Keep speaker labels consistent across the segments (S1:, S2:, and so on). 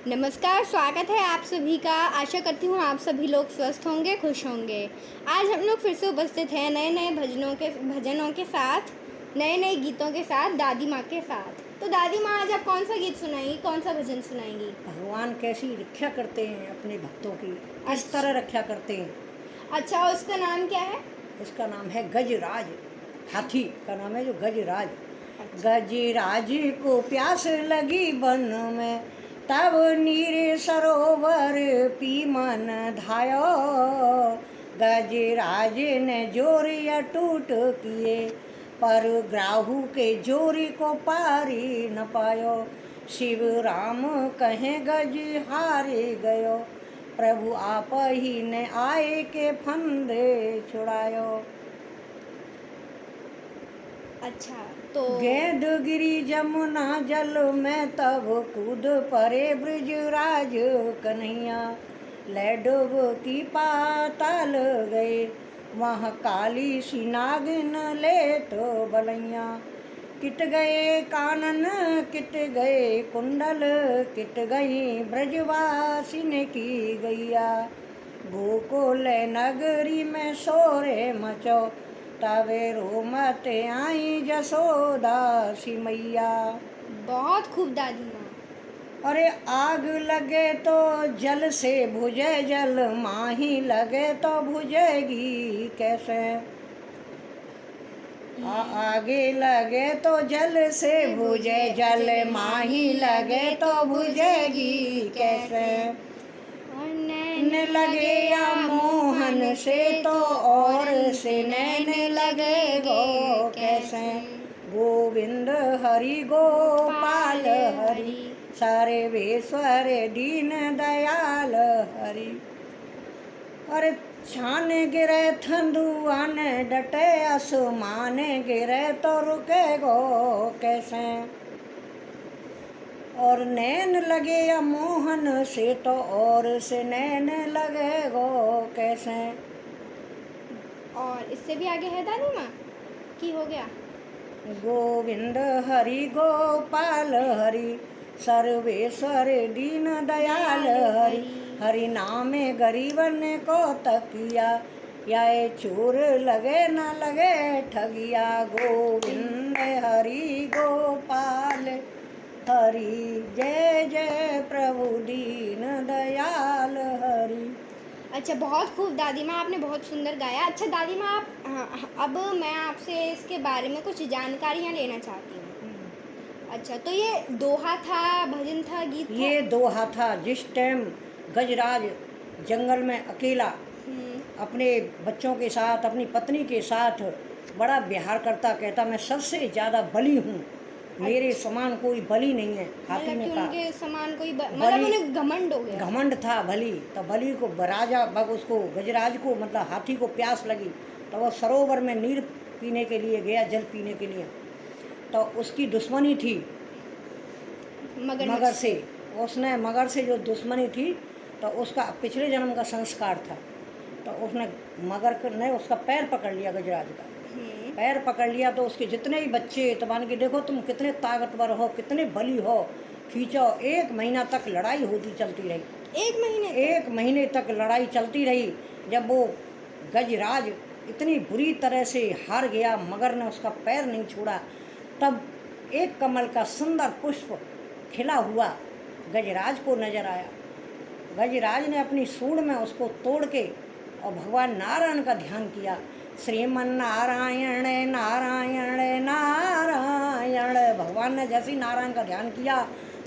S1: नमस्कार, स्वागत है आप सभी का। आशा करती हूँ आप सभी लोग स्वस्थ होंगे, खुश होंगे। आज हम लोग फिर से उपस्थित हैं नए नए भजनों के साथ, नए नए गीतों के साथ, दादी माँ के साथ। तो दादी माँ, आज आप कौन सा गीत सुनाएंगी, कौन सा भजन सुनाएंगी?
S2: भगवान कैसी रक्षा करते हैं अपने भक्तों की, किस तरह रक्षा करते हैं।
S1: अच्छा, उसका नाम क्या है?
S2: इसका नाम है गजराज। हाथी का नाम है जो गजराज।
S1: अच्छा।
S2: गजराज को प्यास लगी वन में, तब नीर सरोवर पी मन धायो। गजराज ने जोर अटूट किए, पर ग्राहु के जोरी को पारी न पायो। शिव राम कहे गज हारे गयो, प्रभु आप ही ने आए के फंदे छुड़ायो।
S1: अच्छा, तो
S2: गेंद गिरी जमुना जल में, तब कूद परे ब्रजराज कन्हैया। ले डुबकी पाताल गए, वहाँ काली सी नागिन ले तो बलैया। किट गए कानन किट गए कुंडल, किट गई ब्रजवासिन की गैया। गोकुल नगरी में शोरे मचो, तवे रोमत आई जसोदा सी मैया।
S1: बहुत खूब दादी माँ।
S2: अरे आग लगे तो जल से बुझे जल, माही लगे तो बुझेगी कैसे। आगे लगे तो जल से बुझे जल, माही लगे तो बुझेगी कैसे। नैन लगे या मोहन से तो और से नैन लगे गो कैसे। गोविंद हरि गोपाल हरि, सर्वेश्वर दीन दयाल हरि। अरे छान गिरे थंदुआन डटे, आसमान गिरे तो रुके गो कैसे। और नैन लगे या मोहन से तो और से नैन लगे गो कैसे।
S1: और इससे भी आगे है दादी माँ की हो गया?
S2: गोविंद हरि गोपाल हरि, सर्वेश्वर दीन दयाल हरि। हरि नामे गरीबन को तकिया, या चोर लगे न लगे ठगिया। गोविंद हरि गोपाल हरि, जय जय प्रभु दीन दयाल हरि।
S1: अच्छा, बहुत खूब दादी माँ, आपने बहुत सुंदर गाया। अच्छा दादी माँ, अब मैं आपसे इसके बारे में कुछ जानकारियाँ लेना चाहती हूँ। अच्छा, तो ये दोहा था, भजन था, गीत था?
S2: ये दोहा था। जिस टाइम गजराज जंगल में अकेला अपने बच्चों के साथ, अपनी पत्नी के साथ बड़ा विहार करता, कहता मैं सबसे ज़्यादा बली हूँ, मेरे समान कोई बली नहीं है। हाथी ने कहा
S1: उनके समान कोई मतलब उन्हें घमंड हो गया।
S2: घमंड था बली। तो बली को राजा उसको गजराज को मतलब हाथी को प्यास लगी, तो वह सरोवर में नीर पीने के लिए गया, जल पीने के लिए। तो उसकी दुश्मनी थी मगर से। उसने मगर से जो दुश्मनी थी, तो उसका पिछले जन्म का संस्कार था। तो उसने मगर ने उसका पैर पकड़ लिया, गजराज का पैर पकड़ लिया। तो उसके जितने भी बच्चे, तो मान के देखो तुम कितने ताकतवर हो, कितने बली हो, खींचो। 1 महीना तक लड़ाई होती चलती रही। 1 महीने तक लड़ाई चलती रही। जब वो गजराज इतनी बुरी तरह से हार गया, मगर ने उसका पैर नहीं छोड़ा, तब एक कमल का सुंदर पुष्प खिला हुआ गजराज को नजर आया। गजराज ने अपनी सूंड में उसको तोड़ के और भगवान नारायण का ध्यान किया। श्रीमन नारायण नारायण नारायण। भगवान ने जैसे ही नारायण का ध्यान किया,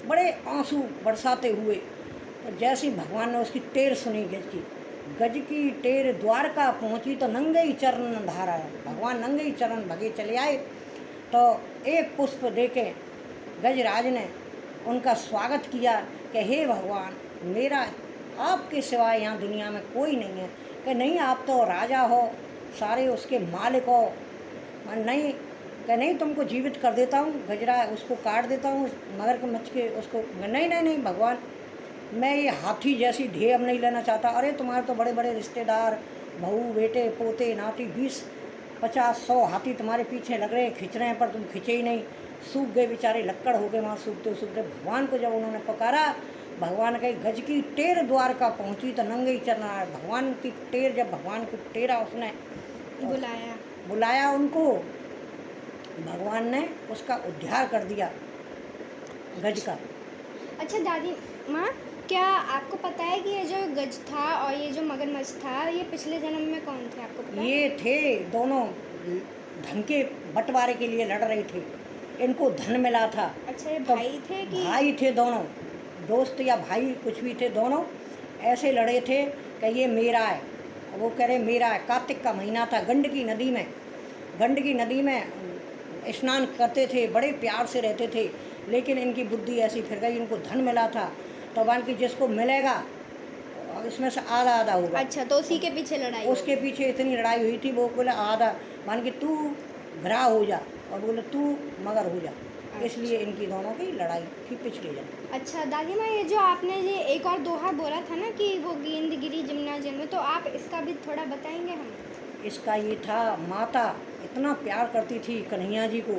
S2: बड़े आंसू बरसाते हुए, तो जैसे ही भगवान ने उसकी टेर सुनी, गज की टेर द्वारका पहुंची, तो नंगे ही चरण धारा। भगवान नंगे ही चरण भगे चले आए। तो एक पुष्प देके गजराज ने उनका स्वागत किया कि हे भगवान, मेरा आपके सिवाय यहाँ दुनिया में कोई नहीं है। कि नहीं, आप तो राजा हो, सारे उसके मालिक हो। नहीं, कि नहीं, तुमको जीवित कर देता हूँ, गजरा उसको काट देता हूँ, मगर के मच के उसको। नहीं नहीं नहीं भगवान, मैं ये हाथी जैसी ढेर नहीं लेना चाहता। अरे तुम्हारे तो बड़े बड़े रिश्तेदार, बहू बेटे पोते नाती, 20-50-100 हाथी तुम्हारे पीछे लग रहे हैं, खींच रहे हैं, पर तुम खींचे ही नहीं। सूख गए बेचारे, लक्कड़ हो गए वहाँ सूखते सूखते। भगवान को जब उन्होंने पुकारा, भगवान के गज की टेर द्वारका पहुंची तो नंगे चरना है भगवान की टेर, जब भगवान को टेरा उसने बुलाया उनको, भगवान ने उसका उद्धार कर दिया गज का।
S1: अच्छा दादी माँ, क्या आपको पता है कि ये जो गज था और ये जो मगरमच्छ था, ये पिछले जन्म में कौन थे, आपको पता है?
S2: ये थे दोनों धन के बंटवारे के लिए लड़ रहे थे, इनको धन मिला था।
S1: अच्छा, ये
S2: तो
S1: भाई थे कि?
S2: भाई थे दोनों, दोस्त या भाई कुछ भी थे, दोनों ऐसे लड़े थे कि ये मेरा है, वो कह रहे मेरा है। कार्तिक का महीना था, गंडकी नदी में स्नान करते थे, बड़े प्यार से रहते थे, लेकिन इनकी बुद्धि ऐसी फिर गई, इनको धन मिला था तो मान की जिसको मिलेगा इसमें से आधा आधा होगा।
S1: अच्छा, तो उसी के पीछे लड़ाई
S2: उसके पीछे इतनी लड़ाई हुई थी, वो बोले आधा, मान कि तू घरा हो जा और बोले तू मगर हो जा। इसलिए इनकी दोनों की लड़ाई थी पिछले जन्म।
S1: अच्छा दादी माँ, ये जो आपने ये एक और दोहा बोला था ना कि वो गेंद गिरी जमुना जल में, तो आप इसका भी थोड़ा बताएंगे हमें?
S2: इसका ये था, माता इतना प्यार करती थी कन्हैया जी को,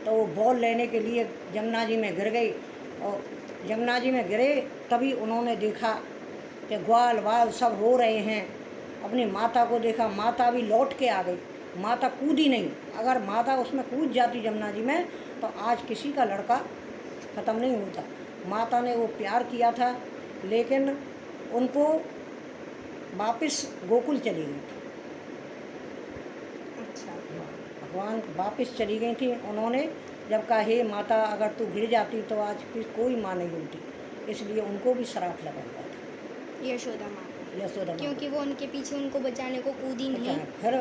S2: तो वो बॉल लेने के लिए जमुना जी में गिर गई, और जमुना जी में गिरे तभी उन्होंने देखा कि ग्वाल बाल सब रो रहे हैं, अपनी माता को देखा, माता भी लौट के आ गई, माता कूदी नहीं। अगर माता उसमें कूद जाती जमुना जी में तो आज किसी का लड़का ख़त्म नहीं होता। माता ने वो प्यार किया था, लेकिन उनको वापस गोकुल चली गई थी।
S1: अच्छा,
S2: भगवान वापस चली गई थी। उन्होंने जब कहा हे माता, अगर तू गिर जाती तो आज फिर कोई माँ नहीं होती, इसलिए उनको भी श्राप लगा हुआ था
S1: यशोदा माँ,
S2: यशोदा,
S1: क्योंकि वो उनके पीछे उनको बचाने को कूदी नहीं।
S2: फिर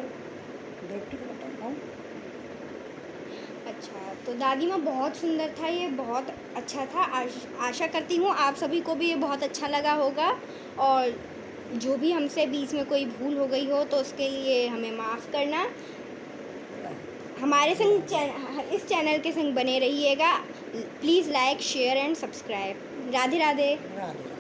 S2: देखती को बताऊँ।
S1: अच्छा, तो दादी माँ बहुत सुंदर था, ये बहुत अच्छा था। आशा करती हूँ आप सभी को भी ये बहुत अच्छा लगा होगा, और जो भी हमसे बीच में कोई भूल हो गई हो तो उसके लिए हमें माफ़ करना। हमारे संग इस चैनल के संग बने रहिएगा। Please like, share and subscribe. Radhe Radhe.
S2: Radhe.